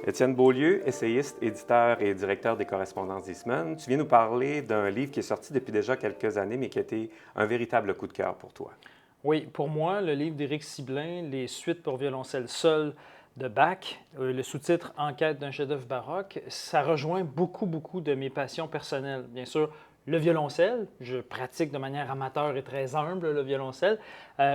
Étienne Beaulieu, essayiste, éditeur et directeur des Correspondances d'Eastman, tu viens nous parler d'un livre qui est sorti depuis déjà quelques années, mais qui a été un véritable coup de cœur pour toi. Oui, pour moi, le livre d'Éric Siblin, Les suites pour violoncelle seul de Bach, le sous-titre Enquête d'un chef-d'œuvre baroque, ça rejoint beaucoup de mes passions personnelles. Bien sûr, le violoncelle, je pratique de manière amateur et très humble le violoncelle,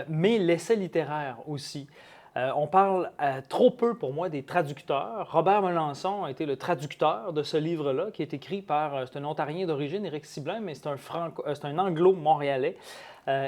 mais l'essai littéraire aussi. On parle trop peu pour moi des traducteurs. Robert Melançon a été le traducteur de ce livre-là, qui est écrit par, c'est un Ontarien d'origine, Éric Siblin, mais c'est un Anglo-Montréalais.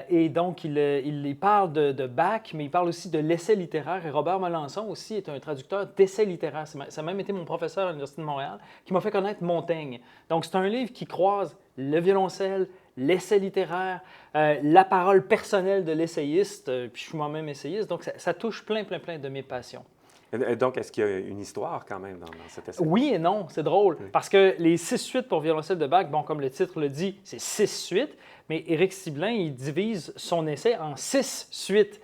Et donc, il parle de Bach, mais il parle aussi de l'essai littéraire. Et Robert Melançon aussi est un traducteur d'essai littéraire. Ça a même été mon professeur à l'Université de Montréal qui m'a fait connaître Montaigne. Donc, c'est un livre qui croise le violoncelle, l'essai littéraire, la parole personnelle de l'essayiste, puis je suis moi-même essayiste. Donc, ça touche plein de mes passions. Et donc, est-ce qu'il y a une histoire quand même dans cet essai? Oui et non, c'est drôle. Oui. Parce que les 6 suites pour violoncelle de Bach, bon, comme le titre le dit, c'est 6 suites, mais Éric Siblin, il divise son essai en 6 suites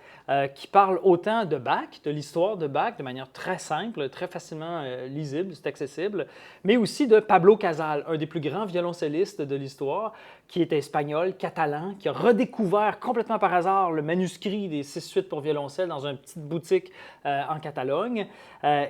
qui parlent autant de Bach, de l'histoire de Bach, de manière très simple, très facilement lisible, c'est accessible, mais aussi de Pablo Casals, un des plus grands violoncellistes de l'histoire, qui est espagnol, catalan, qui a redécouvert complètement par hasard le manuscrit des 6 suites pour violoncelle dans une petite boutique en Catalogne,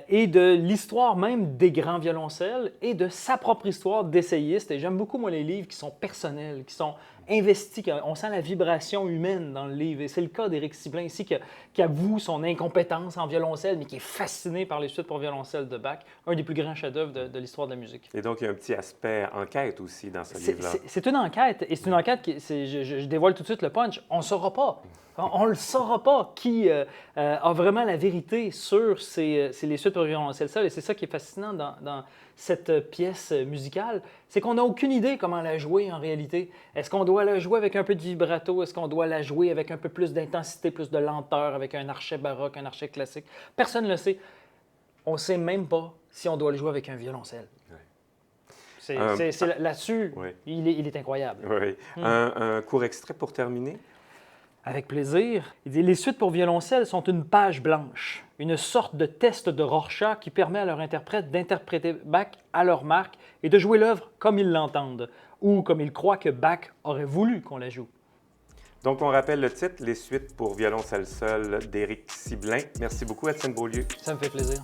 et de l'histoire même des grands violoncelles et de sa propre histoire d'essayiste. Et j'aime beaucoup, moi, les livres qui sont personnels, qui sont investis, on sent la vibration humaine dans le livre. Et c'est le cas d'Éric Siblin ici, qui avoue son incompétence en violoncelle, mais qui est fasciné par les suites pour violoncelle de Bach, un des plus grands chefs-d'œuvre de l'histoire de la musique. Et donc, il y a un petit aspect enquête aussi dans ce livre-là. C'est une enquête, et c'est une enquête qui, je dévoile tout de suite le punch, on ne saura pas. On ne le saura pas qui a vraiment la vérité sur les suites pour violoncelle seul. Et c'est ça qui est fascinant dans cette pièce musicale, c'est qu'on n'a aucune idée comment la jouer en réalité. Est-ce qu'on doit la jouer avec un peu de vibrato? Est-ce qu'on doit la jouer avec un peu plus d'intensité, plus de lenteur, avec un archet baroque, un archet classique? Personne ne le sait. On ne sait même pas si on doit le jouer avec un violoncelle. Oui. Là-dessus, oui. il est incroyable. Oui. Un court extrait pour terminer? Avec plaisir. Il dit « Les suites pour violoncelle sont une page blanche, une sorte de test de Rorschach qui permet à leur interprète d'interpréter Bach à leur marque et de jouer l'œuvre comme ils l'entendent, ou comme ils croient que Bach aurait voulu qu'on la joue. » Donc, on rappelle le titre, Les suites pour violoncelle seul d'Éric Siblin. Merci beaucoup, Étienne Beaulieu. Ça me fait plaisir.